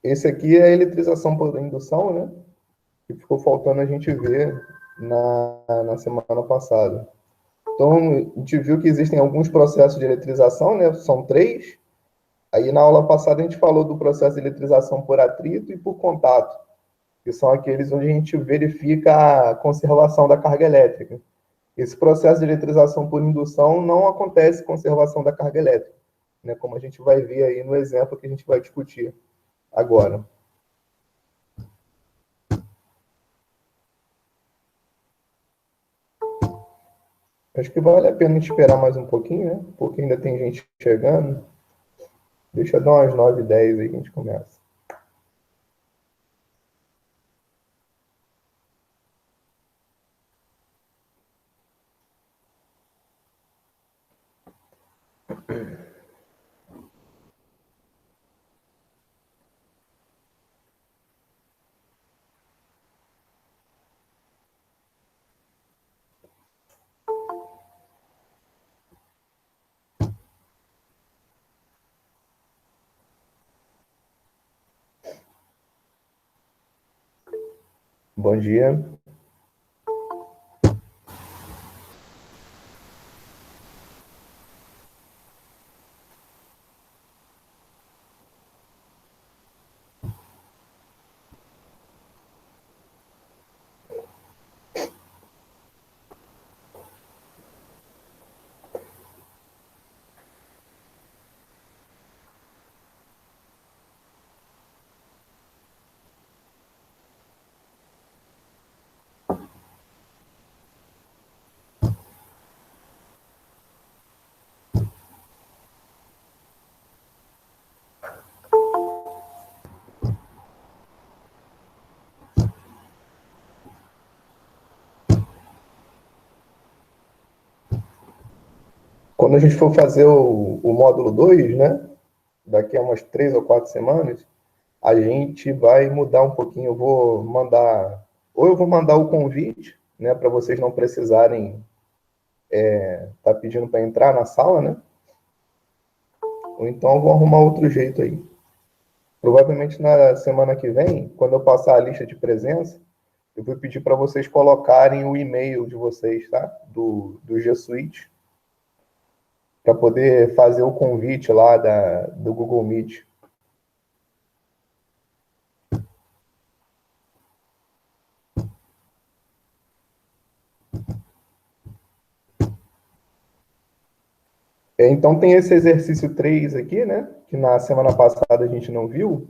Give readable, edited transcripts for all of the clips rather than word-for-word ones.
Esse aqui é a eletrização por indução, né? Que ficou faltando a gente ver na semana passada. Então, a gente viu que existem alguns processos de eletrização, né? São três. Aí, na aula passada, a gente falou do processo de eletrização por atrito e por contato, que são aqueles onde a gente verifica a conservação da carga elétrica. Esse processo de eletrização por indução não acontece conservação da carga elétrica, né? Como a gente vai ver aí no exemplo que a gente vai discutir agora. Acho que vale a pena esperar mais um pouquinho, né? Porque ainda tem gente chegando. Deixa eu dar umas 9, 10 aí que a gente começa. Bom dia. Quando a gente for fazer o módulo 2, né? Daqui a umas 3 ou 4 semanas, a gente vai mudar um pouquinho. Eu vou mandar, ou eu vou mandar o convite, né? Para vocês não precisarem tá pedindo para entrar na sala, né? Ou então eu vou arrumar outro jeito aí. Provavelmente na semana que vem, quando eu passar a lista de presença, eu vou pedir para vocês colocarem o e-mail de vocês, tá? Do G Suite, para poder fazer o convite lá do Google Meet. Então tem esse exercício 3 aqui, né? Que na semana passada a gente não viu.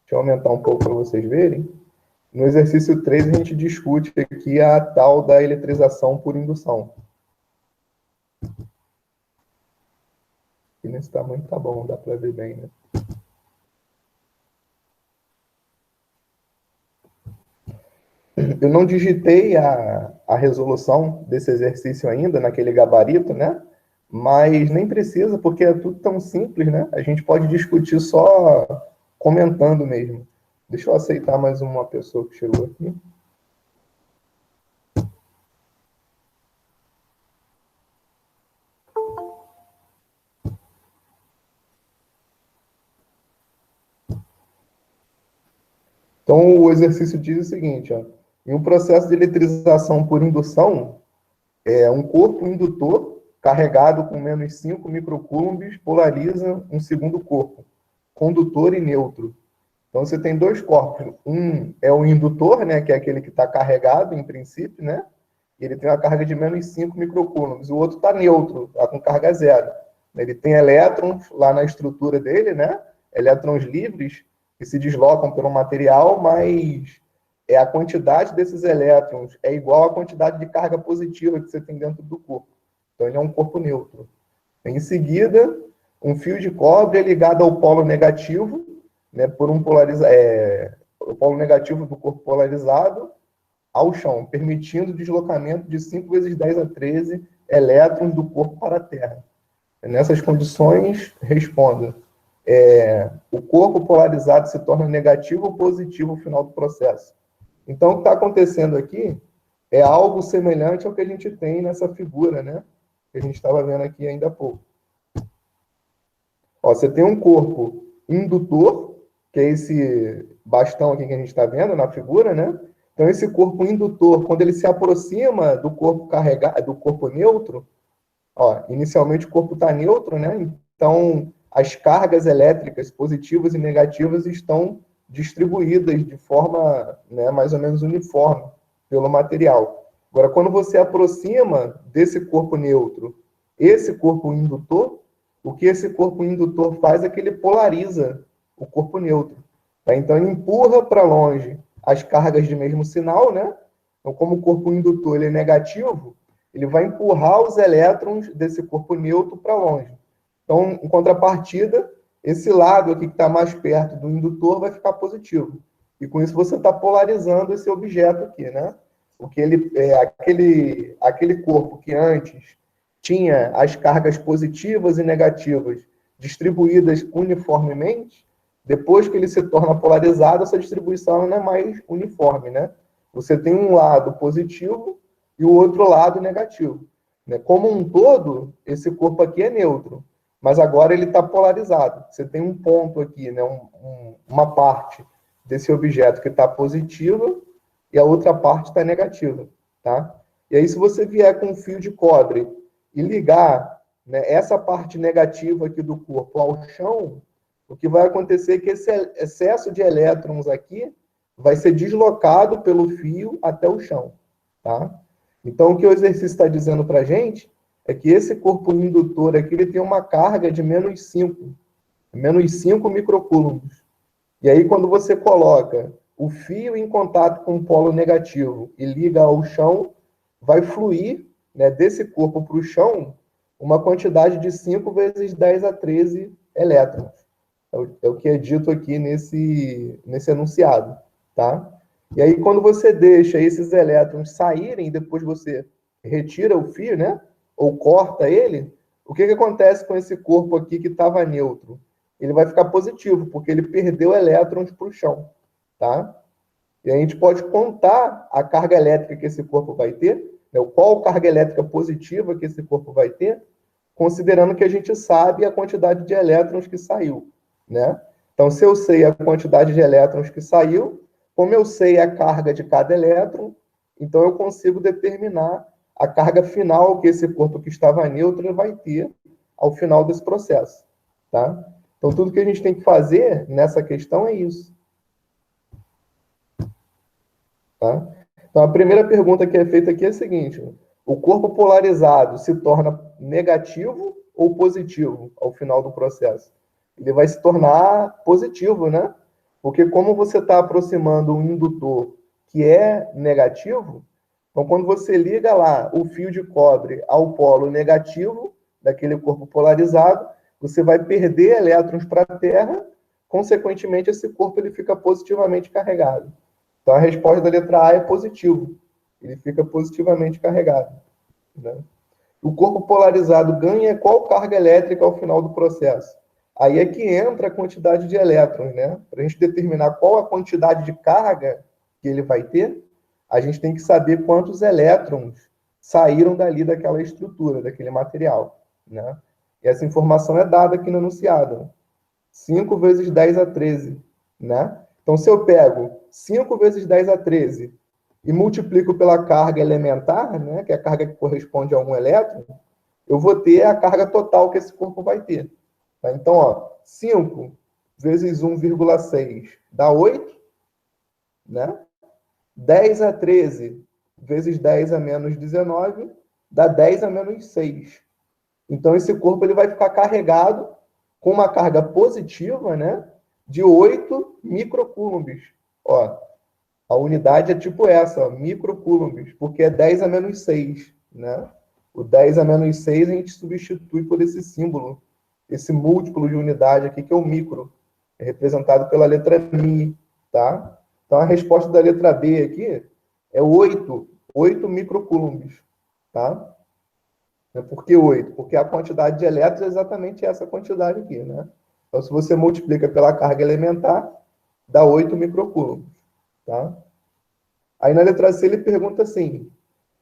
Deixa eu aumentar um pouco para vocês verem. No exercício 3 a gente discute aqui a tal da eletrização por indução. E nesse tamanho tá bom, dá para ver bem, né? Eu não digitei a resolução desse exercício ainda, naquele gabarito, né? Mas nem precisa, porque é tudo tão simples, né? A gente pode discutir só comentando mesmo. Deixa eu aceitar mais uma pessoa que chegou aqui. Então, o exercício diz o seguinte, ó. Em um processo de eletrização por indução, um corpo indutor carregado com menos 5 microcoulombs polariza um segundo corpo, condutor e neutro. Então, você tem dois corpos. Um é o indutor, né, que é aquele que está carregado, em princípio, né? Ele tem uma carga de menos 5 microcoulombs. O outro está neutro, está com carga zero. Ele tem elétrons lá na estrutura dele, né? Elétrons livres que se deslocam pelo material, mas a quantidade desses elétrons é igual à quantidade de carga positiva que você tem dentro do corpo. Então, ele é um corpo neutro. Em seguida, um fio de cobre é ligado ao polo negativo, né, por o polo negativo do corpo polarizado ao chão, permitindo o deslocamento de 5 vezes 10 a 13 elétrons do corpo para a Terra. Nessas condições, responda. O corpo polarizado se torna negativo ou positivo no final do processo. Então, o que está acontecendo aqui é algo semelhante ao que a gente tem nessa figura, né? Que a gente estava vendo aqui ainda há pouco. Ó, você tem um corpo indutor, que é esse bastão aqui que a gente está vendo na figura, né? Então, esse corpo indutor, quando ele se aproxima do corpo carregado, do corpo neutro, ó, inicialmente o corpo está neutro, né? Então, as cargas elétricas positivas e negativas estão distribuídas de forma, né, mais ou menos uniforme pelo material. Agora, quando você aproxima desse corpo neutro, esse corpo indutor, o que esse corpo indutor faz é que ele polariza o corpo neutro. Tá? Então, ele empurra para longe as cargas de mesmo sinal, né? Então, como o corpo indutor ele é negativo, ele vai empurrar os elétrons desse corpo neutro para longe. Então, em contrapartida, esse lado aqui que está mais perto do indutor vai ficar positivo. E com isso você está polarizando esse objeto aqui, né? Porque ele é aquele corpo que antes tinha as cargas positivas e negativas distribuídas uniformemente, depois que ele se torna polarizado, essa distribuição não é mais uniforme, né? Você tem um lado positivo e o outro lado negativo. Né? Como um todo, esse corpo aqui é neutro, mas agora ele está polarizado. Você tem um ponto aqui, né? Uma parte desse objeto que está positiva e a outra parte está negativa. Tá? E aí, se você vier com um fio de cobre e ligar, né, essa parte negativa aqui do corpo ao chão, o que vai acontecer é que esse excesso de elétrons aqui vai ser deslocado pelo fio até o chão. Tá? Então, o que o exercício está dizendo para a gente é que esse corpo indutor aqui ele tem uma carga de menos 5 microcoulombs. E aí, quando você coloca o fio em contato com o polo negativo e liga ao chão, vai fluir, né, desse corpo para o chão uma quantidade de 5 vezes 10 a 13 elétrons. É o que é dito aqui nesse enunciado. Tá? E aí, quando você deixa esses elétrons saírem, depois você retira o fio, né? Ou corta ele, o que acontece com esse corpo aqui que estava neutro? Ele vai ficar positivo, porque ele perdeu elétrons para o chão. Tá? E a gente pode contar a carga elétrica que esse corpo vai ter, né? Qual carga elétrica positiva que esse corpo vai ter, considerando que a gente sabe a quantidade de elétrons que saiu. Né? Então, se eu sei a quantidade de elétrons que saiu, como eu sei a carga de cada elétron, então eu consigo determinar a carga final que esse corpo que estava neutro vai ter ao final desse processo. Tá? Então, tudo que a gente tem que fazer nessa questão é isso. Tá? Então, a primeira pergunta que é feita aqui é a seguinte: o corpo polarizado se torna negativo ou positivo ao final do processo? Ele vai se tornar positivo, né? Porque como você está aproximando um indutor que é negativo, então quando você liga lá o fio de cobre ao polo negativo daquele corpo polarizado, você vai perder elétrons para a Terra, consequentemente esse corpo ele fica positivamente carregado. Então a resposta da letra A é positivo, ele fica positivamente carregado. Né? O corpo polarizado ganha qual carga elétrica ao final do processo? Aí é que entra a quantidade de elétrons, né? Para a gente determinar qual a quantidade de carga que ele vai ter, a gente tem que saber quantos elétrons saíram dali daquela estrutura, daquele material, né? E essa informação é dada aqui no enunciado. 5 vezes 10 a 13, né? Então, se eu pego 5 vezes 10 a 13 e multiplico pela carga elementar, né, que é a carga que corresponde a um elétron, eu vou ter a carga total que esse corpo vai ter. Tá? Então, ó, 5 vezes 1,6 dá 8, né? 10 a 13 vezes 10 a menos 19 dá 10 a menos 6. Então, esse corpo ele vai ficar carregado com uma carga positiva, né, de 8 microcoulombs. Ó, a unidade é tipo essa, ó, microcoulombs, porque é 10 a menos 6, né? O 10 a menos 6 a gente substitui por esse símbolo, esse múltiplo de unidade aqui, que é o micro, é representado pela letra Mi, tá? Então, a resposta da letra B aqui é 8 microcoulombs, tá? Por que 8? Porque a quantidade de elétrons é exatamente essa quantidade aqui, né? Então, se você multiplica pela carga elementar, dá 8 microcoulombs, tá? Aí na letra C ele pergunta assim: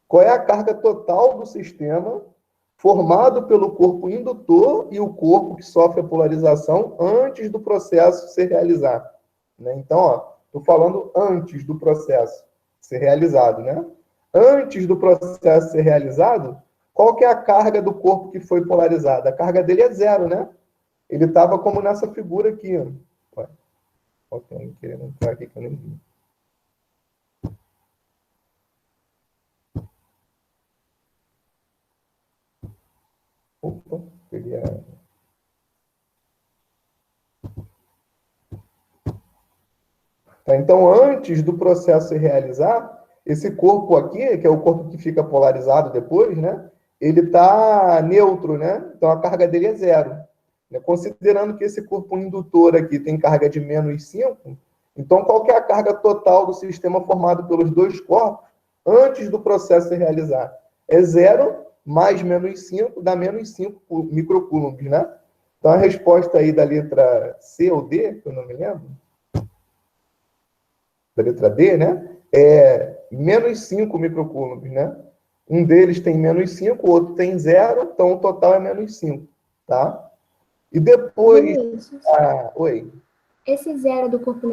qual é a carga total do sistema formado pelo corpo indutor e o corpo que sofre a polarização antes do processo ser realizado? né? Então, estou falando antes do processo ser realizado, né? Antes do processo ser realizado, qual que é a carga do corpo que foi polarizada? A carga dele é zero, né? Ele estava como nessa figura aqui. Ó. Ué, alguém querendo entrar aqui que eu nem vi. Opa, peguei a... Tá, então, antes do processo se realizar, esse corpo aqui, que é o corpo que fica polarizado depois, né? Ele está neutro, né? Então, a carga dele é zero. Né? Considerando que esse corpo indutor aqui tem carga de -5, então qual que é a carga total do sistema formado pelos dois corpos antes do processo se realizar? É zero mais -5 dá -5 microcoulombs, né? Então, a resposta aí da letra C ou D, que eu não me lembro, da letra D, né? É -5 microcoulombs, né? Um deles tem -5, o outro tem zero, então o total é -5, tá? E depois... Vinícius, Oi. esse zero é do corpo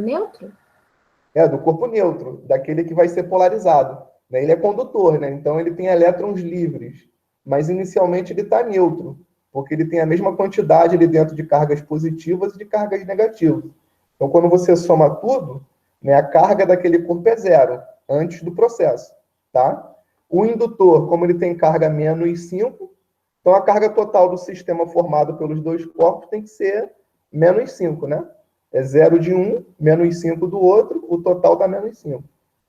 neutro? É, do corpo neutro, daquele que vai ser polarizado. Né? Ele é condutor, né? Então ele tem elétrons livres, mas inicialmente ele está neutro, porque ele tem a mesma quantidade ali dentro de cargas positivas e de cargas negativas. Então, quando você soma tudo, né, a carga daquele corpo é zero, antes do processo. Tá? O indutor, como ele tem carga -5, então a carga total do sistema formado pelos dois corpos tem que ser -5, né? É zero de um, -5 do outro, o total dá -5,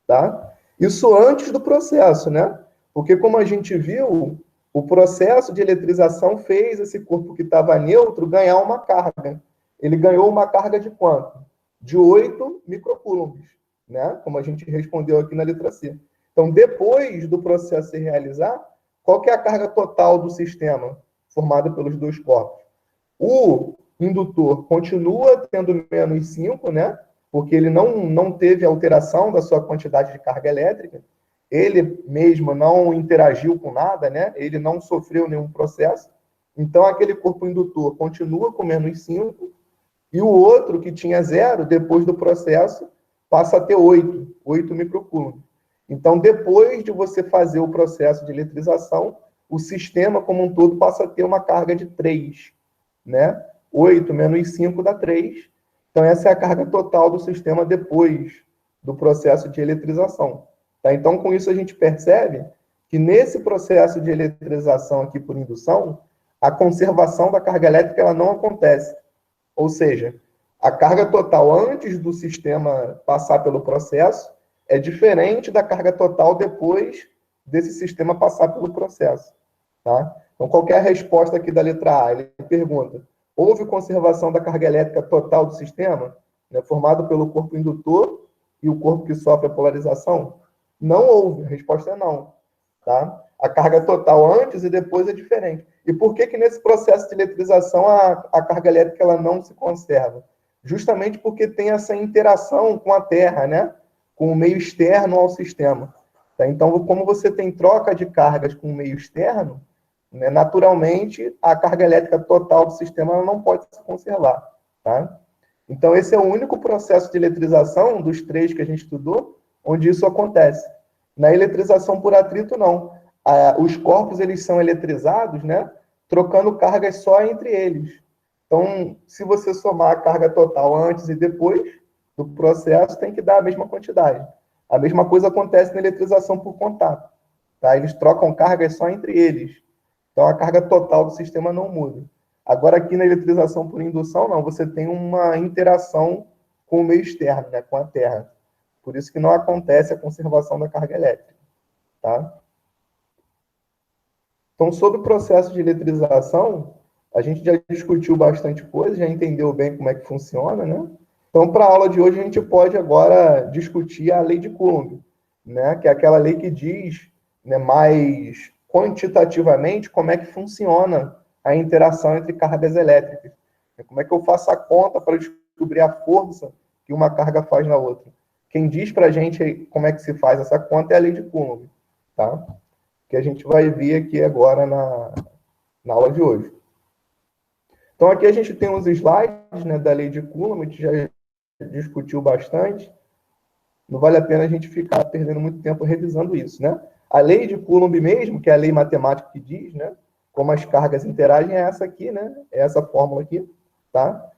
tá? Isso antes do processo, né? Porque como a gente viu, o processo de eletrização fez esse corpo que estava neutro ganhar uma carga. Ele ganhou uma carga de quanto? De 8 microcoulombs, né? Como a gente respondeu aqui na letra C. Então, depois do processo se realizar, qual que é a carga total do sistema formado pelos dois corpos? O indutor continua tendo -5, né? Porque ele não teve alteração da sua quantidade de carga elétrica, ele mesmo não interagiu com nada, né? Ele não sofreu nenhum processo. Então, aquele corpo indutor continua com -5, e o outro, que tinha zero, depois do processo, passa a ter 8 microcoulombs. Então, depois de você fazer o processo de eletrização, o sistema como um todo passa a ter uma carga de 3, né? 8 menos 5 dá 3. Então, essa é a carga total do sistema depois do processo de eletrização. Tá? Então, com isso, a gente percebe que nesse processo de eletrização aqui por indução, a conservação da carga elétrica ela não acontece. Ou seja, a carga total antes do sistema passar pelo processo é diferente da carga total depois desse sistema passar pelo processo. Tá? Então, qual é a resposta aqui da letra A? Ele pergunta, houve conservação da carga elétrica total do sistema, né, formado pelo corpo indutor e o corpo que sofre a polarização? Não houve, a resposta é não. Tá? A carga total antes e depois é diferente. E por que que nesse processo de eletrização a carga elétrica ela não se conserva? Justamente porque tem essa interação com a Terra, né? Com o meio externo ao sistema. Tá? Então, como você tem troca de cargas com o meio externo, né, naturalmente a carga elétrica total do sistema ela não pode se conservar. Tá? Então, esse é o único processo de eletrização dos 3 que a gente estudou, onde isso acontece. Na eletrização por atrito, não. Os corpos eles são eletrizados, né, trocando cargas só entre eles. Então, se você somar a carga total antes e depois do processo, tem que dar a mesma quantidade. A mesma coisa acontece na eletrização por contato. Tá? Eles trocam cargas só entre eles. Então, a carga total do sistema não muda. Agora, aqui na eletrização por indução, não. Você tem uma interação com o meio externo, né, com a Terra. Por isso que não acontece a conservação da carga elétrica. Tá? Então, sobre o processo de eletrização, a gente já discutiu bastante coisa, já entendeu bem como é que funciona, né? Então, para a aula de hoje, a gente pode agora discutir a lei de Coulomb, né? Que é aquela lei que diz, né, mais quantitativamente como é que funciona a interação entre cargas elétricas. Como é que eu faço a conta para descobrir a força que uma carga faz na outra. Quem diz para a gente como é que se faz essa conta é a lei de Coulomb, tá? Que a gente vai ver aqui agora na aula de hoje. Então, aqui a gente tem uns slides, né, da lei de Coulomb, a gente já discutiu bastante. Não vale a pena a gente ficar perdendo muito tempo revisando isso, né? A lei de Coulomb mesmo, que é a lei matemática que diz, né, como as cargas interagem, é essa aqui, né? É essa fórmula aqui, tá?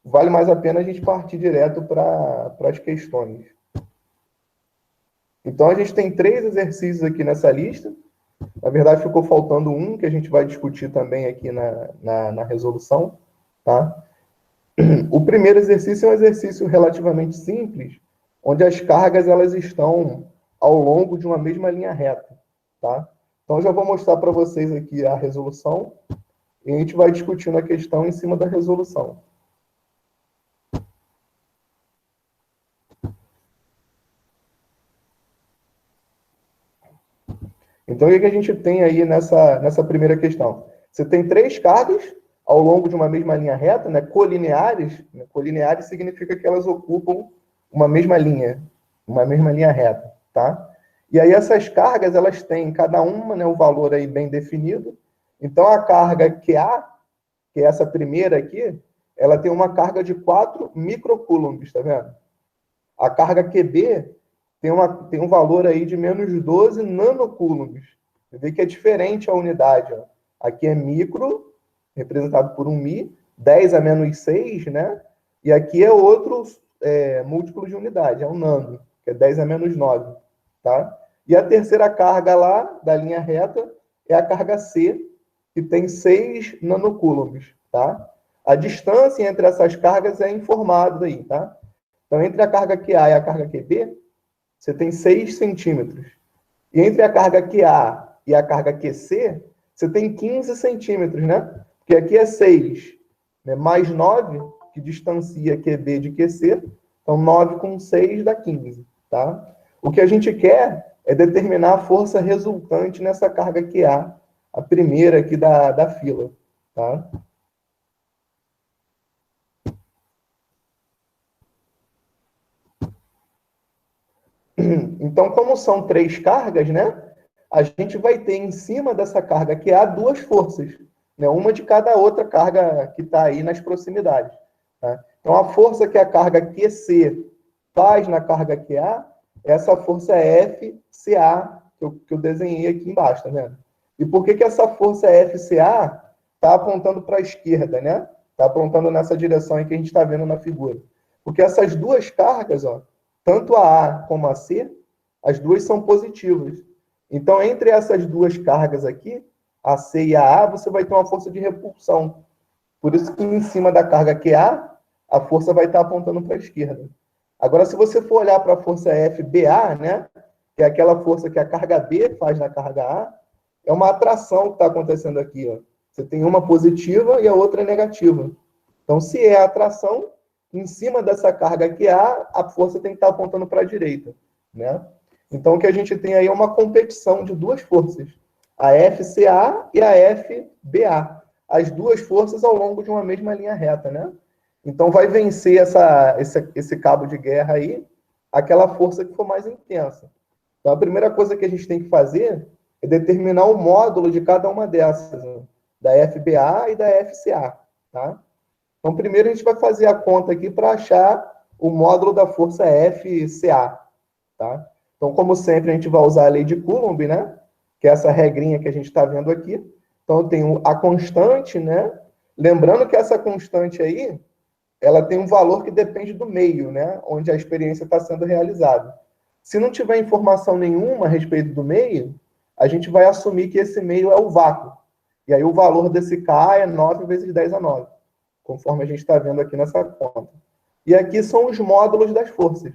Vale mais a pena a gente partir direto para as questões. Então, a gente tem 3 exercícios aqui nessa lista. Na verdade, ficou faltando um, que a gente vai discutir também aqui na resolução, tá? O primeiro exercício é um exercício relativamente simples, onde as cargas elas estão ao longo de uma mesma linha reta, tá? Então, eu já vou mostrar para vocês aqui a resolução e a gente vai discutindo a questão em cima da resolução. Então, o que a gente tem aí nessa primeira questão? Você tem 3 cargas ao longo de uma mesma linha reta, né, colineares. Né, colineares significa que elas ocupam uma mesma linha reta, tá? E aí essas cargas, elas têm cada uma, né, um valor aí bem definido. Então, a carga QA, que é essa primeira aqui, ela tem uma carga de 4 microcoulombs, tá vendo? A carga QB tem um valor aí de menos 12 nanocoulombs. Você vê que é diferente a unidade. Ó. Aqui é micro, representado por um mi, 10 a menos 6, né? E aqui é outro múltiplo de unidade, é um nano, que é 10 a menos 9. Tá? E a terceira carga lá, da linha reta, é a carga C, que tem 6 nanocoulombs. Tá? A distância entre essas cargas é informada aí, tá? Então, entre a carga QA e a carga QB, você tem 6 centímetros. E entre a carga QA e a carga QC, você tem 15 centímetros, né? Porque aqui é 6, né? Mais 9, que distancia QB de QC. Então, 9 com 6 dá 15, tá? O que a gente quer é determinar a força resultante nessa carga QA, a primeira aqui da fila, tá? Então, como são 3 cargas, né? A gente vai ter em cima dessa carga QA 2 forças, né? Uma de cada outra carga que está aí nas proximidades. Tá? Então, a força que a carga QC faz na carga QA, essa força é FCA, que eu desenhei aqui embaixo, tá vendo? E por que essa força FCA está apontando para a esquerda, né? Está apontando nessa direção aí que a gente está vendo na figura. Porque essas 2 cargas, ó, tanto a A como a C, as duas são positivas. Então, entre essas 2 cargas aqui, a C e a A, você vai ter uma força de repulsão. Por isso que em cima da carga QA, a força vai estar apontando para a esquerda. Agora, se você for olhar para a força FBA, né, que é aquela força que a carga B faz na carga A, é uma atração que está acontecendo aqui. Ó. Você tem uma positiva e a outra negativa. Então, se é atração, em cima dessa carga QA, a força tem que estar apontando para a direita, né? Então, o que a gente tem aí é uma competição de 2 forças, a FCA e a FBA. As 2 forças ao longo de uma mesma linha reta, né? Então, vai vencer esse cabo de guerra aí, aquela força que for mais intensa. Então, a primeira coisa que a gente tem que fazer é determinar o módulo de cada uma dessas, né? Da FBA e da FCA, tá? Então, primeiro a gente vai fazer a conta aqui para achar o módulo da força FCA, tá? Então, como sempre, a gente vai usar a lei de Coulomb, né? Que é essa regrinha que a gente está vendo aqui. Então, eu tenho a constante, né? Lembrando que essa constante aí, ela tem um valor que depende do meio, né? Onde a experiência está sendo realizada. Se não tiver informação nenhuma a respeito do meio, a gente vai assumir que esse meio é o vácuo. E aí o valor desse K é 9 vezes 10 a 9, conforme a gente está vendo aqui nessa conta. E aqui são os módulos das forças.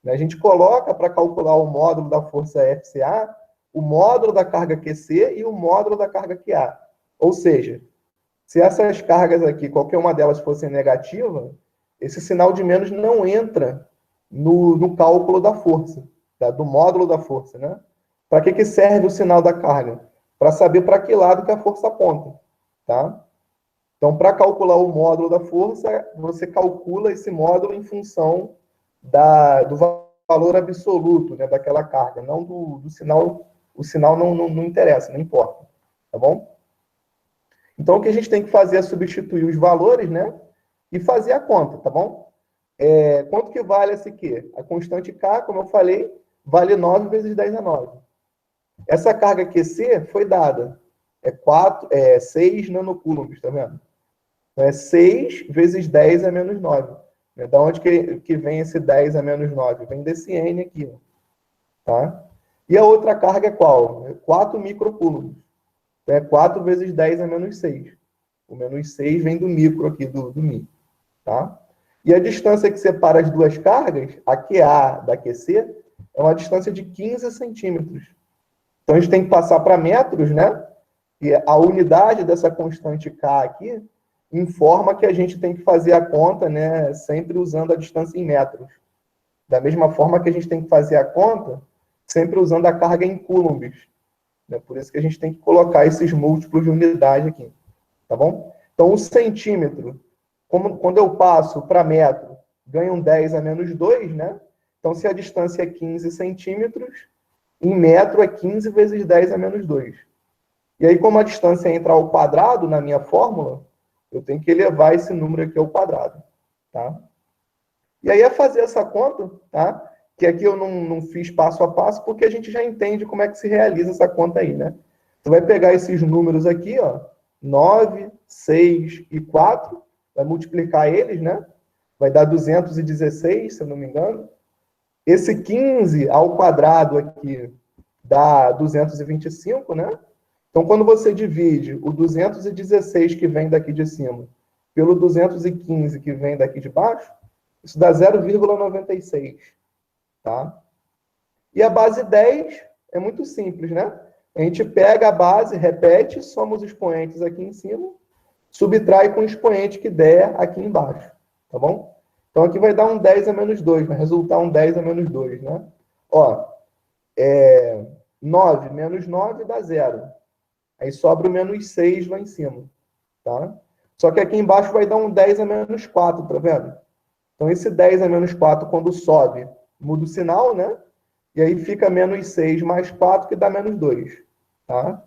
A gente coloca para calcular o módulo da força FCA, o módulo da carga QC e o módulo da carga QA. Ou seja, se essas cargas aqui, qualquer uma delas fosse negativa, esse sinal de menos não entra no cálculo da força, tá? Do módulo da força, né? Para que serve o sinal da carga? Para saber para que lado que a força aponta, tá? Então, para calcular o módulo da força, você calcula esse módulo em função do valor absoluto, né, daquela carga, não do sinal. O sinal não interessa, não importa, tá bom? Então, o que a gente tem que fazer é substituir os valores, né? E fazer a conta, tá bom? Quanto que vale esse Q? A constante K, como eu falei, vale 9 vezes 10 a 9. Essa carga QC foi dada. 6 nanocoulombs, tá vendo? Então, 6 vezes 10 é menos 9. Da onde que vem esse 10 a menos 9? Vem desse N aqui, ó, tá? E a outra carga é qual? 4 microcoulombs. 4 vezes 10 é menos 6. O menos 6 vem do micro aqui, do mi. Tá? E a distância que separa as duas cargas, a QA da QC, é uma distância de 15 centímetros. Então, a gente tem que passar para metros, né? E a unidade dessa constante K aqui informa que a gente tem que fazer a conta, né? Sempre usando a distância em metros. Da mesma forma que a gente tem que fazer a conta sempre usando a carga em coulombs. Né? Por isso que a gente tem que colocar esses múltiplos de unidade aqui. Tá bom? Então, o centímetro, quando eu passo para metro, ganho um 10 a menos 2, né? Então, se a distância é 15 centímetros, em metro é 15 vezes 10 a menos 2. E aí, como a distância entra ao quadrado na minha fórmula, eu tenho que elevar esse número aqui ao quadrado. Tá? E aí é fazer essa conta, tá? Que aqui eu não fiz passo a passo, porque a gente já entende como é que se realiza essa conta aí, né? Você vai pegar esses números aqui, ó, 9, 6 e 4, vai multiplicar eles, né? Vai dar 216, se eu não me engano. Esse 15 ao quadrado aqui dá 225, né? Então, quando você divide o 216 que vem daqui de cima pelo 215 que vem daqui de baixo, isso dá 0,96, tá? E a base 10 é muito simples, né? A gente pega a base, repete, soma os expoentes aqui em cima, subtrai com o expoente que der aqui embaixo, tá bom? Então, aqui vai dar um 10 a menos 2, vai resultar um 10 a menos 2, né? Ó, 9 menos 9 dá 0. Aí sobra o menos 6 lá em cima, tá? Só que aqui embaixo vai dar um 10 a menos 4, tá vendo? Então, esse 10 a menos 4, quando sobe, muda o sinal, né? E aí fica menos 6 mais 4, que dá menos 2, tá?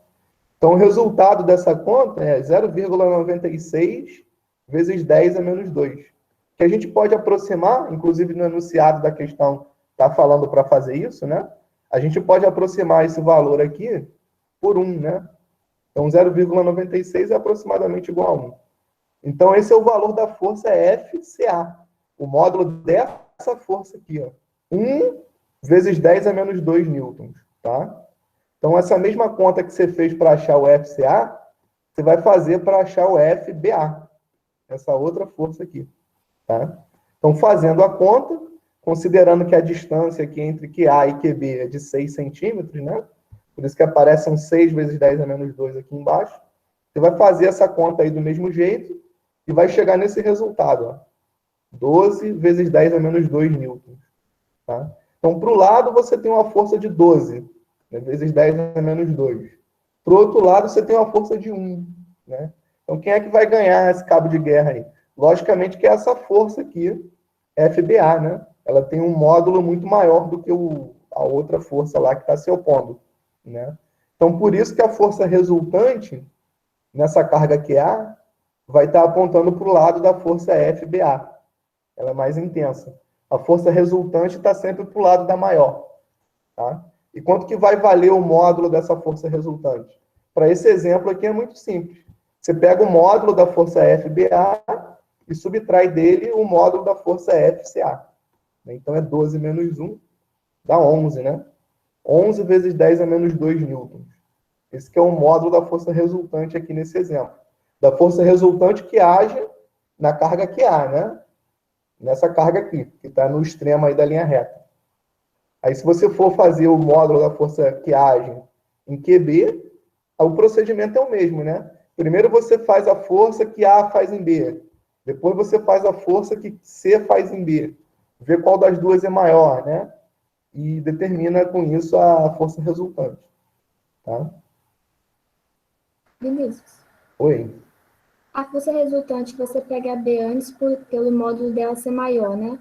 Então, o resultado dessa conta é 0,96 vezes 10 a menos 2. Que a gente pode aproximar, inclusive no enunciado da questão está falando para fazer isso, né? A gente pode aproximar esse valor aqui por 1, né? Então, 0,96 é aproximadamente igual a 1. Então, esse é o valor da força FCA. O módulo dessa força aqui, ó. 1 vezes 10 a menos 2 newtons, tá? Então, essa mesma conta que você fez para achar o FCA, você vai fazer para achar o FBA, essa outra força aqui, tá? Então, fazendo a conta, considerando que a distância aqui entre QA e QB é de 6 centímetros, né? Por isso que aparecem 6 vezes 10 a menos 2 aqui embaixo. Você vai fazer essa conta aí do mesmo jeito e vai chegar nesse resultado, ó. 12 vezes 10 a menos 2 newtons, tá? Então, para o lado, você tem uma força de 12, né, vezes 10 a menos 2. Para o outro lado, você tem uma força de 1. Né? Então, quem é que vai ganhar esse cabo de guerra aí? Logicamente que é essa força aqui, FBA, né? Ela tem um módulo muito maior do que a outra força lá que está se opondo. Né? Então, por isso que a força resultante nessa carga QA vai estar apontando para o lado da força FBA. Ela é mais intensa. A força resultante está sempre para o lado da maior. Tá? E quanto que vai valer o módulo dessa força resultante? Para esse exemplo aqui é muito simples. Você pega o módulo da força FBA e subtrai dele o módulo da força FCA. Então é 12 menos 1, dá 11, né? 11 vezes 10 a menos 2 newtons. Esse que é o módulo da força resultante aqui nesse exemplo. Da força resultante que age na carga que há, né? Nessa carga aqui, que está no extremo aí da linha reta. Aí, se você for fazer o módulo da força que age em QB, o procedimento é o mesmo, né? Primeiro você faz a força que A faz em B. Depois você faz a força que C faz em B. Vê qual das duas é maior, né? E determina com isso a força resultante. Tá? Vinícius. Oi. A força resultante você pega a B antes pelo módulo dela ser maior, né?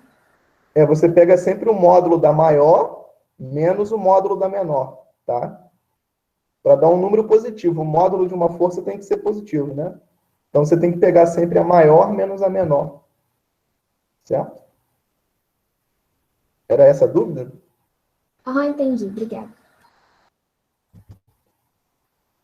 Você pega sempre o módulo da maior menos o módulo da menor, tá? para dar um número positivo. O módulo de uma força tem que ser positivo, né? Então, você tem que pegar sempre a maior menos a menor. Certo? Era essa a dúvida? Ah, entendi. Obrigada.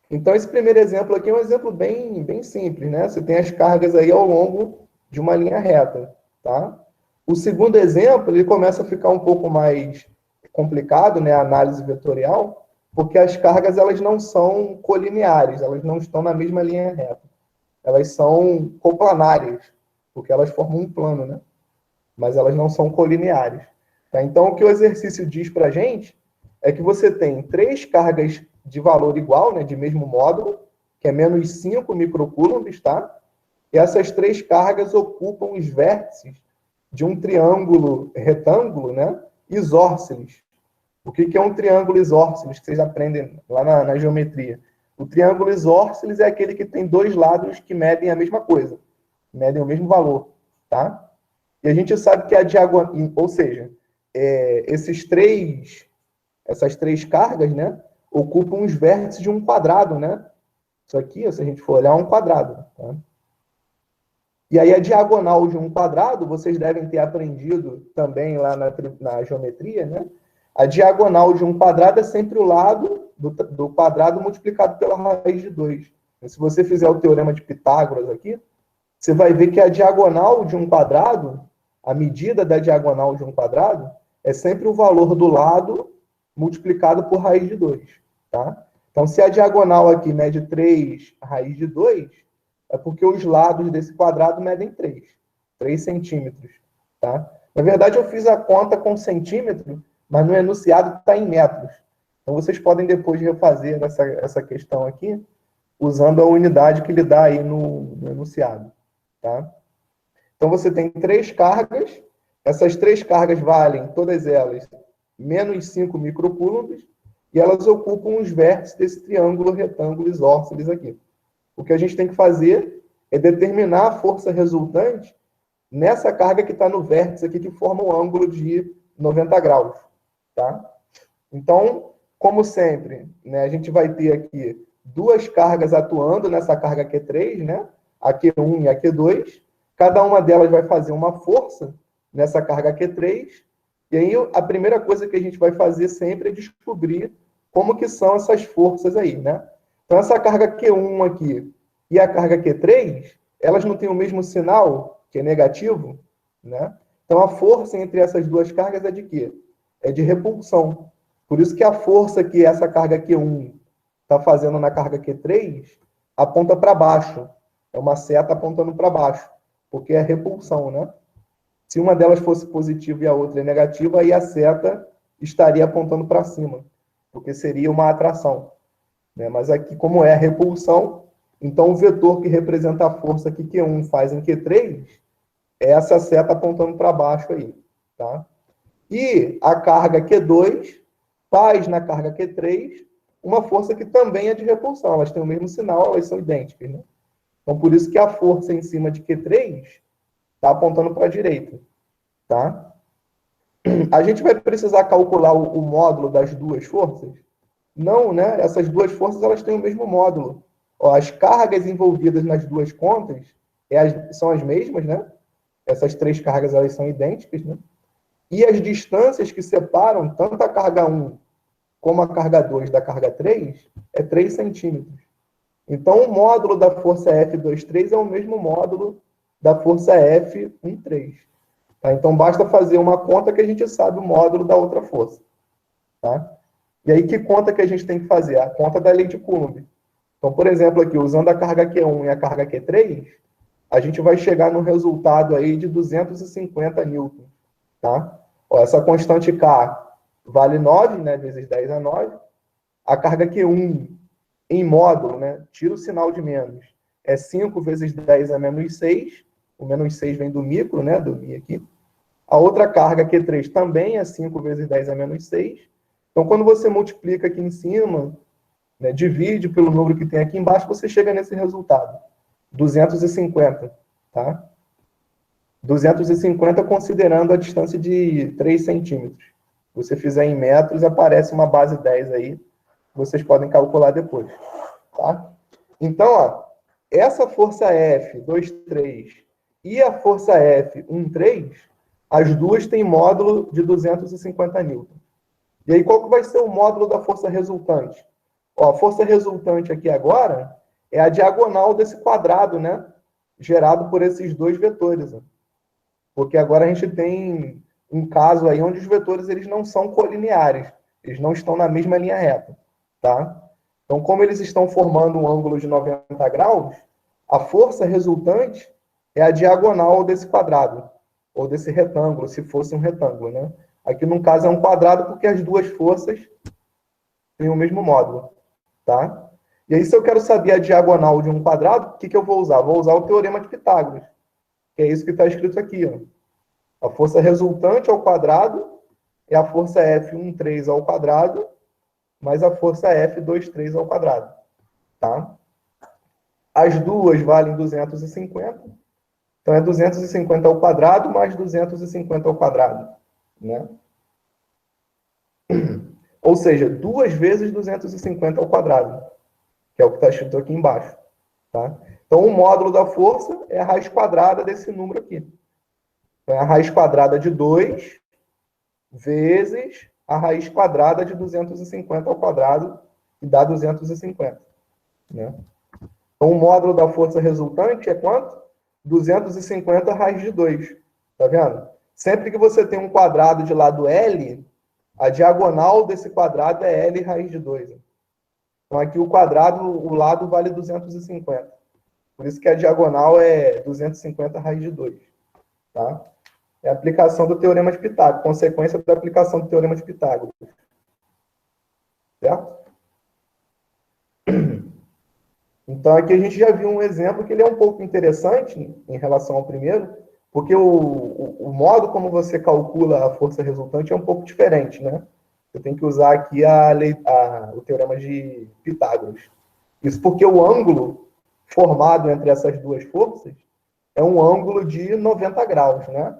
Então, esse primeiro exemplo aqui é um exemplo bem simples, né? Você tem as cargas aí ao longo de uma linha reta, tá? O segundo exemplo, ele começa a ficar um pouco mais complicado, né? A análise vetorial, porque as cargas, elas não são colineares, elas não estão na mesma linha reta. Elas são coplanárias, porque elas formam um plano, né? Mas elas não são colineares. Tá? Então, o que o exercício diz para a gente é que você tem 3 cargas de valor igual, né, de mesmo módulo, que é menos 5 microcoulombs, tá? E essas 3 cargas ocupam os vértices de um triângulo retângulo, né, isósceles. O que é um triângulo isósceles, que vocês aprendem lá na geometria? O triângulo isósceles é aquele que tem 2 lados que medem a mesma coisa, medem o mesmo valor, tá? E a gente sabe que a diagonal, ou seja, essas três cargas, né, ocupam os vértices de um quadrado, né? Isso aqui, se a gente for olhar, é um quadrado. Tá? E aí a diagonal de um quadrado, vocês devem ter aprendido também lá na geometria, né? A diagonal de um quadrado é sempre o lado do quadrado multiplicado pela raiz de 2. Se você fizer o teorema de Pitágoras aqui, você vai ver que a diagonal de um quadrado, a medida da diagonal de um quadrado, é sempre o valor do lado multiplicado por raiz de 2. Tá? Então, se a diagonal aqui mede 3 raiz de 2, é porque os lados desse quadrado medem 3 centímetros. Tá? Na verdade, eu fiz a conta com centímetro, mas no enunciado está em metros. Então, vocês podem depois refazer essa questão aqui, usando a unidade que ele dá aí no enunciado. Tá? Então, você tem 3 cargas. Essas 3 cargas valem, todas elas, menos 5 microcoulombs, e elas ocupam os vértices desse triângulo retângulo isósceles aqui. O que a gente tem que fazer é determinar a força resultante nessa carga que está no vértice aqui, que forma um ângulo de 90 graus. Tá? Então, como sempre, né, a gente vai ter aqui 2 cargas atuando nessa carga Q3, né? A Q1 e a Q2. Cada uma delas vai fazer uma força nessa carga Q3. E aí, a primeira coisa que a gente vai fazer sempre é descobrir como que são essas forças aí, né? Então, essa carga Q1 aqui e a carga Q3, elas não têm o mesmo sinal, que é negativo, né? Então, a força entre essas 2 cargas é de quê? É de repulsão. Por isso que a força que essa carga Q1 está fazendo na carga Q3 aponta para baixo. É uma seta apontando para baixo, porque é repulsão, né? Se uma delas fosse positiva e a outra é negativa, aí a seta estaria apontando para cima, porque seria uma atração. Né? Mas aqui, como é a repulsão, então o vetor que representa a força que Q1 faz em Q3 é essa seta apontando para baixo aí. Tá? E a carga Q2 faz na carga Q3 uma força que também é de repulsão. Elas têm o mesmo sinal, elas são idênticas. Né? Então, por isso que a força em cima de Q3 está apontando para a direita. Tá? A gente vai precisar calcular o módulo das 2 forças? Não, né? Essas 2 forças elas têm o mesmo módulo. Ó, as cargas envolvidas nas 2 contas são as mesmas, né? Essas 3 cargas elas são idênticas, né? E as distâncias que separam tanto a carga 1 como a carga 2 da carga 3 é 3 centímetros. Então, o módulo da força F23 é o mesmo módulo da força F13. Tá? Então, basta fazer uma conta que a gente sabe o módulo da outra força. Tá? E aí, que conta que a gente tem que fazer? A conta da lei de Coulomb. Então, por exemplo, aqui, usando a carga Q1 e a carga Q3, a gente vai chegar no resultado aí de 250 newtons. Tá? Ó, essa constante K vale 9, né, vezes 10 a 9. A carga Q1 em módulo, né, tira o sinal de menos, é 5 vezes 10 a menos 6. O menos 6 vem do micro, né, do mi aqui. A outra carga Q3 também é 5 vezes 10 a menos 6. Então, quando você multiplica aqui em cima, né, divide pelo número que tem aqui embaixo, você chega nesse resultado. 250, tá? 250 considerando a distância de 3 centímetros. Se você fizer em metros, aparece uma base 10 aí, vocês podem calcular depois, tá? Então, ó, essa força F, 2,3 e a força F, 1,3, as duas têm módulo de 250 newton. E aí, qual que vai ser o módulo da força resultante? Ó, a força resultante aqui agora é a diagonal desse quadrado, né? Gerado por esses dois vetores. Né? Porque agora a gente tem um caso aí onde os vetores eles não são colineares. Eles não estão na mesma linha reta, tá? Então, como eles estão formando um ângulo de 90 graus, a força resultante é a diagonal desse quadrado, ou desse retângulo, se fosse um retângulo, né? Aqui, no caso, é um quadrado porque as duas forças têm o mesmo módulo, tá? E aí, se eu quero saber a diagonal de um quadrado, o que eu vou usar? Vou usar o teorema de Pitágoras, que é isso que está escrito aqui, ó. A força resultante ao quadrado é a força F(1,3) ao quadrado, mais a força F(2,3) ao quadrado, tá? As duas valem 250, então é 250 ao quadrado mais 250 ao quadrado, né? Ou seja, 2 vezes 250 ao quadrado, que é o que está escrito aqui embaixo, tá? Então, o módulo da força é a raiz quadrada desse número aqui. Então, é a raiz quadrada de 2 vezes a raiz quadrada de 250 ao quadrado, que dá 250, né? Então, o módulo da força resultante é quanto? 250 raiz de 2. Tá vendo? Sempre que você tem um quadrado de lado L, a diagonal desse quadrado é L raiz de 2. Então, aqui o quadrado, o lado vale 250. Por isso que a diagonal é 250 raiz de 2. Tá? É a aplicação do teorema de Pitágoras, consequência da aplicação do teorema de Pitágoras. Certo? Então, aqui a gente já viu um exemplo que ele é um pouco interessante em relação ao primeiro, porque o modo como você calcula a força resultante é um pouco diferente, né? Você tem que usar aqui o teorema de Pitágoras. Isso porque o ângulo formado entre essas duas forças é um ângulo de 90 graus, né?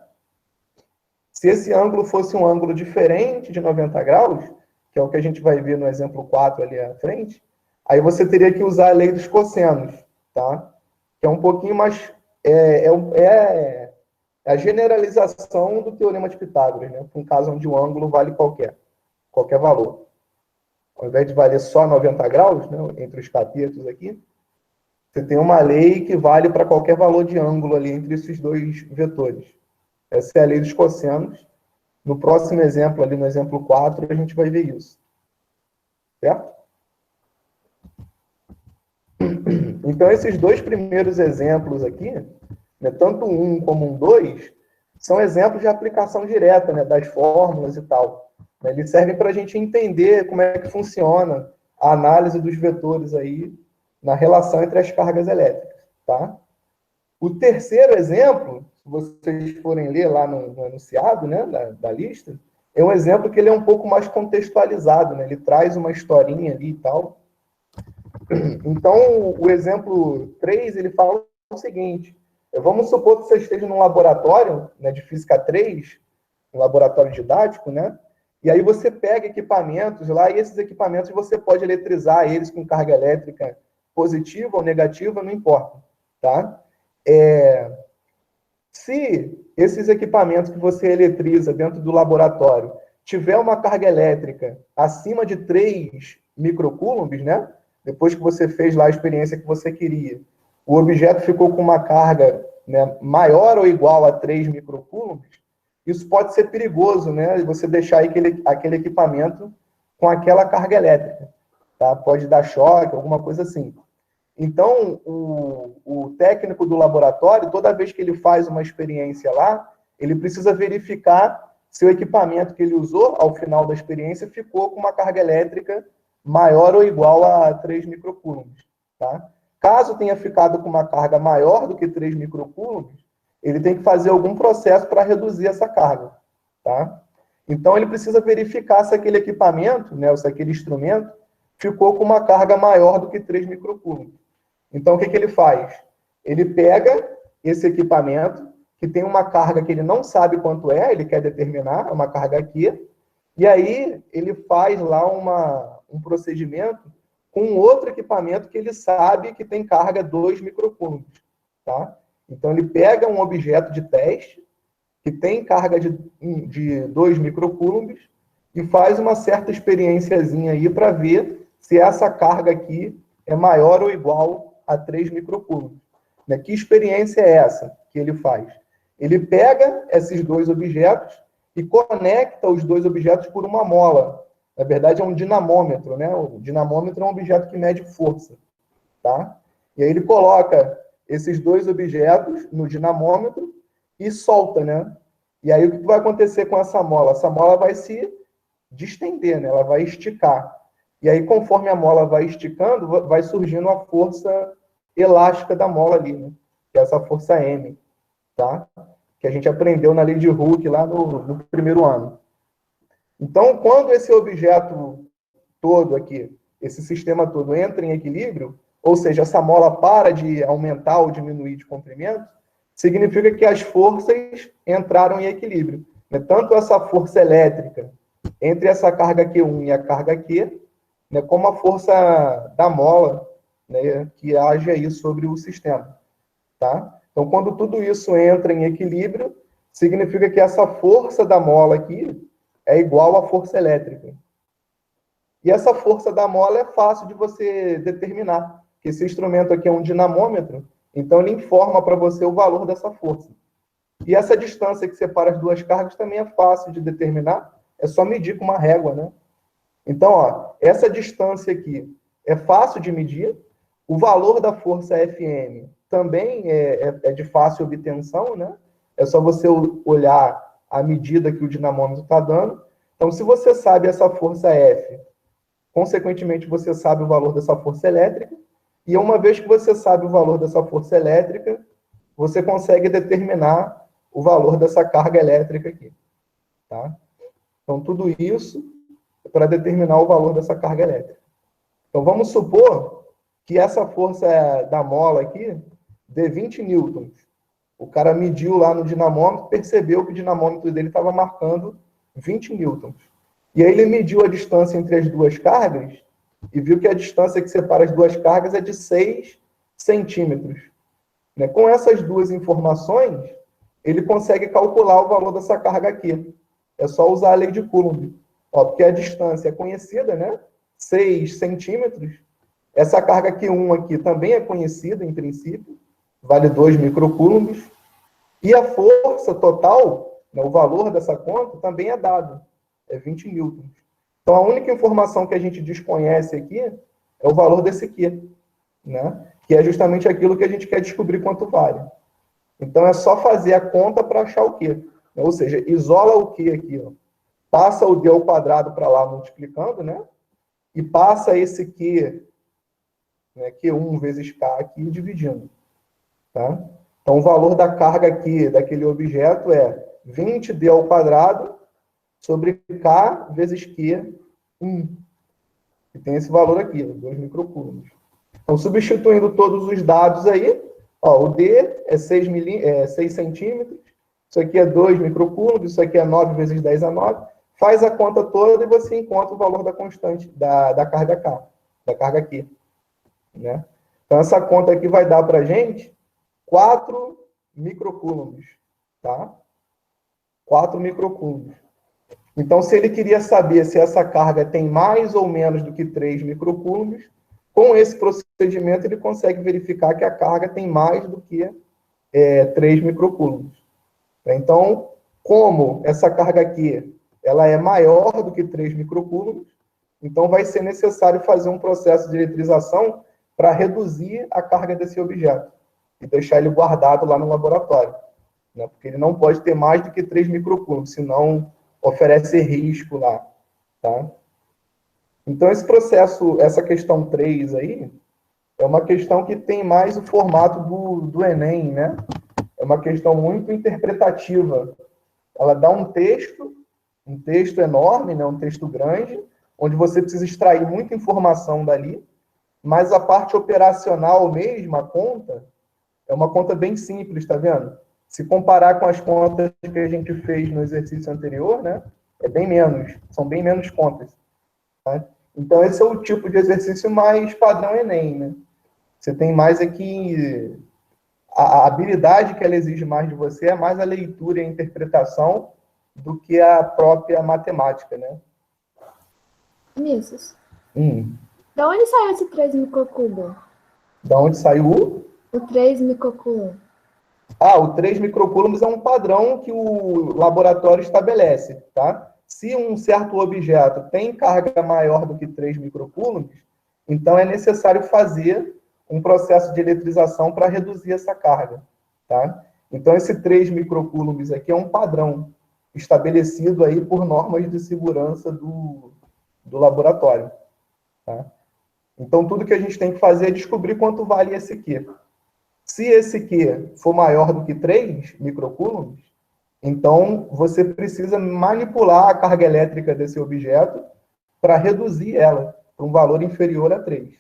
Se esse ângulo fosse um ângulo diferente de 90 graus, que é o que a gente vai ver no exemplo 4 ali à frente, aí você teria que usar a lei dos cossenos, tá? Que é um pouquinho mais... É a generalização do teorema de Pitágoras, né? Um caso onde o ângulo vale qualquer valor. Ao invés de valer só 90 graus, né, entre os catetos aqui, você tem uma lei que vale para qualquer valor de ângulo ali entre esses dois vetores. Essa é a lei dos cossenos. No próximo exemplo, ali no exemplo 4, a gente vai ver isso. Certo? Então, esses dois primeiros exemplos aqui, né, tanto um como um 2, são exemplos de aplicação direta, né, das fórmulas e tal. Eles servem para a gente entender como é que funciona a análise dos vetores aí na relação entre as cargas elétricas. Tá? O terceiro exemplo, se vocês forem ler lá no enunciado, né, da lista, é um exemplo que ele é um pouco mais contextualizado, né? Ele traz uma historinha ali e tal. Então, o exemplo 3, ele fala o seguinte: vamos supor que você esteja num laboratório, né, de física 3, um laboratório didático, né? E aí você pega equipamentos lá, e esses equipamentos você pode eletrizar eles com carga elétrica positiva ou negativa, não importa, tá? Se esses equipamentos que você eletriza dentro do laboratório tiver uma carga elétrica acima de 3 microcoulombs, né? Depois que você fez lá a experiência que você queria, o objeto ficou com uma carga, né, maior ou igual a 3 microcoulombs, isso pode ser perigoso, né? Você deixar aquele equipamento com aquela carga elétrica, tá? Pode dar choque, alguma coisa assim. Então, o técnico do laboratório, toda vez que ele faz uma experiência lá, ele precisa verificar se o equipamento que ele usou ao final da experiência ficou com uma carga elétrica maior ou igual a 3 microcoulombs. Tá? Caso tenha ficado com uma carga maior do que 3 microcoulombs, ele tem que fazer algum processo para reduzir essa carga. Tá? Então, ele precisa verificar se aquele equipamento, né, se aquele instrumento, ficou com uma carga maior do que 3 microcoulombs. Então, o que ele faz? Ele pega esse equipamento, que tem uma carga que ele não sabe quanto é, ele quer determinar, uma carga aqui, e aí ele faz lá um procedimento com outro equipamento que ele sabe que tem carga 2 microcoulombs, tá? Então, ele pega um objeto de teste que tem carga de 2 microcoulombs e faz uma certa experiênciazinha aí para ver se essa carga aqui é maior ou igual a 3 microcoulombs. Né? Que experiência é essa que ele faz? Ele pega esses dois objetos e conecta os dois objetos por uma mola. Na verdade, é um dinamômetro, né? O dinamômetro é um objeto que mede força, tá? E aí ele coloca esses dois objetos no dinamômetro e solta, né? E aí o que vai acontecer com essa mola? Essa mola vai se distender, né? Ela vai esticar. E aí, conforme a mola vai esticando, vai surgindo a força elástica da mola ali, né? Que é essa força M, tá? Que a gente aprendeu na lei de Hooke lá no primeiro ano. Então, quando esse objeto todo aqui, esse sistema todo entra em equilíbrio, ou seja, essa mola para de aumentar ou diminuir de comprimento, significa que as forças entraram em equilíbrio. Né? Tanto essa força elétrica entre essa carga Q1 e a carga Q, né, como a força da mola, né, que age aí sobre o sistema. Tá? Então, quando tudo isso entra em equilíbrio, significa que essa força da mola aqui é igual à força elétrica. E essa força da mola é fácil de você determinar, porque esse instrumento aqui é um dinamômetro, então ele informa para você o valor dessa força. E essa distância que separa as duas cargas também é fácil de determinar, é só medir com uma régua, né? Então, ó, essa distância aqui é fácil de medir, o valor da força Fm também é de fácil obtenção, né? É só você olhar a medida que o dinamômetro está dando. Então, se você sabe essa força F, consequentemente, você sabe o valor dessa força elétrica, e uma vez que você sabe o valor dessa força elétrica, você consegue determinar o valor dessa carga elétrica aqui. Tá? Então, tudo isso é para determinar o valor dessa carga elétrica. Então, vamos supor que essa força da mola aqui dê 20 newtons. O cara mediu lá no dinamômetro, percebeu que o dinamômetro dele estava marcando 20 newtons. E aí ele mediu a distância entre as duas cargas e viu que a distância que separa as duas cargas é de 6 centímetros. Né? Com essas duas informações, ele consegue calcular o valor dessa carga aqui. É só usar a lei de Coulomb. Ó, porque a distância é conhecida, né? 6 centímetros. Essa carga Q1 aqui também é conhecida, em princípio, vale 2 microcoulombs. E a força total, né, o valor dessa conta, também é dado, é 20 newtons. Então, a única informação que a gente desconhece aqui é o valor desse Q, né? Que é justamente aquilo que a gente quer descobrir quanto vale. Então, é só fazer a conta para achar o Q. Ou seja, isola o Q aqui, ó. Passa o D ao quadrado para lá multiplicando, né? E passa esse Q, né, Q1 vezes K aqui dividindo. Tá? Então, o valor da carga aqui daquele objeto é 20D ao quadrado sobre K vezes Q1. E tem esse valor aqui, 2 microcoulombs. Então, substituindo todos os dados aí, ó, o D é 6 centímetros, isso aqui é 2 microcoulombs, isso aqui é 9 vezes 10 a 9. Faz a conta toda e você encontra o valor da constante, da carga K, da carga Q. Né? Então, essa conta aqui vai dar para a gente 4 microcoulombs. Tá? 4 microcoulombs. Então, se ele queria saber se essa carga tem mais ou menos do que 3 microcoulombs, com esse procedimento ele consegue verificar que a carga tem mais do que 3 microcoulombs. Então, como essa carga aqui ela é maior do que 3 microcoulombs, então vai ser necessário fazer um processo de eletrização para reduzir a carga desse objeto e deixar ele guardado lá no laboratório. Né? Porque ele não pode ter mais do que 3 microcoulombs, senão oferece risco lá. Tá? Então, esse processo, essa questão 3 aí, é uma questão que tem mais o formato do Enem, né? É uma questão muito interpretativa. Ela dá um texto enorme, né? Um texto grande, onde você precisa extrair muita informação dali, mas a parte operacional mesmo, a conta, é uma conta bem simples, tá vendo? Se comparar com as contas que a gente fez no exercício anterior, né? É bem menos, são bem menos contas. Tá? Então, esse é o tipo de exercício mais padrão Enem, né? Você tem mais aqui... A habilidade que ela exige mais de você é mais a leitura e a interpretação do que a própria matemática, né? Vinícius, Hum. da onde saiu esse 3 microcubo? Da onde saiu o? O 3 microcubo. O 3 microcoulombs é um padrão que o laboratório estabelece, tá? Se um certo objeto tem carga maior do que 3 microcoulombs, então é necessário fazer um processo de eletrização para reduzir essa carga, tá? Então esse 3 microcoulombs aqui é um padrão estabelecido aí por normas de segurança do laboratório, tá? Então tudo que a gente tem que fazer é descobrir quanto vale esse Q. Se esse Q for maior do que 3 microcoulombs, então você precisa manipular a carga elétrica desse objeto para reduzir ela para um valor inferior a 3.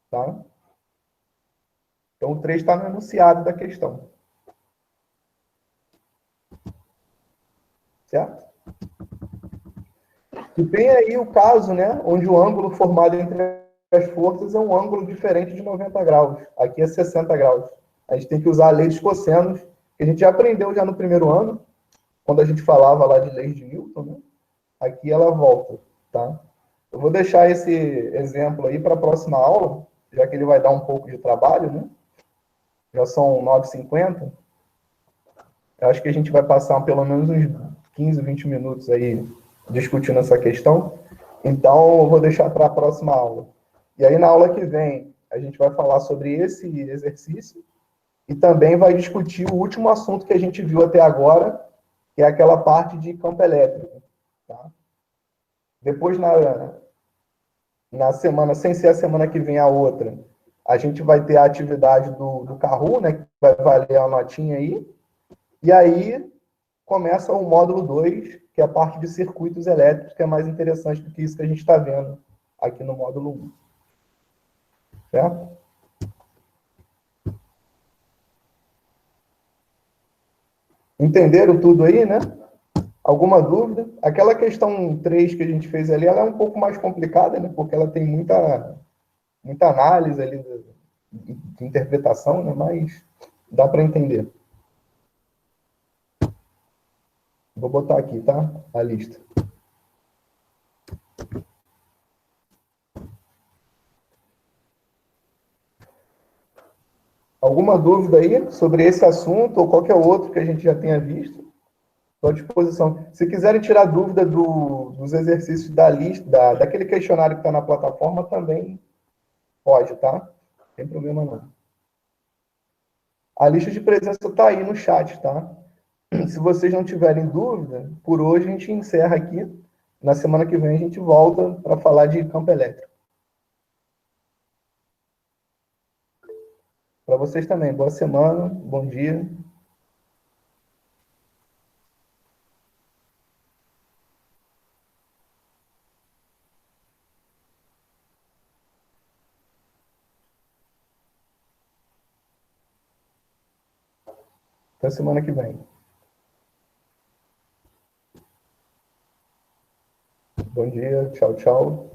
Tá? Então o 3 está no enunciado da questão. Certo? E tem aí o caso, né, onde o ângulo formado entre as forças é um ângulo diferente de 90 graus. Aqui é 60 graus. A gente tem que usar a lei dos cossenos, que a gente já aprendeu já no primeiro ano, quando a gente falava lá de leis de Newton, né? Aqui ela volta, tá? Eu vou deixar esse exemplo aí para a próxima aula, já que ele vai dar um pouco de trabalho, né? Já são 9h50. Eu acho que a gente vai passar pelo menos uns 15, 20 minutos aí discutindo essa questão. Então, eu vou deixar para a próxima aula. E aí, na aula que vem, a gente vai falar sobre esse exercício e também vai discutir o último assunto que a gente viu até agora, que é aquela parte de campo elétrico. Tá? Depois, na semana, sem ser a semana que vem a outra, a gente vai ter a atividade do Kahoot, né, que vai valer a notinha aí. E aí começa o módulo 2, que é a parte de circuitos elétricos, que é mais interessante do que isso que a gente está vendo aqui no módulo 1. Certo? Entenderam tudo aí, né? Alguma dúvida? Aquela questão 3 que a gente fez ali, ela é um pouco mais complicada, né? Porque ela tem muita análise ali de interpretação, né? Mas dá para entender. Vou botar aqui, tá? A lista. Alguma dúvida aí sobre esse assunto ou qualquer outro que a gente já tenha visto? Estou à disposição. Se quiserem tirar dúvida dos exercícios da lista, daquele questionário que está na plataforma, também pode, tá? Não tem problema não. A lista de presença está aí no chat, tá? Se vocês não tiverem dúvida, por hoje a gente encerra aqui. Na semana que vem a gente volta para falar de campo elétrico. Para vocês também, boa semana, bom dia. Até semana que vem. Bom dia, tchau, tchau.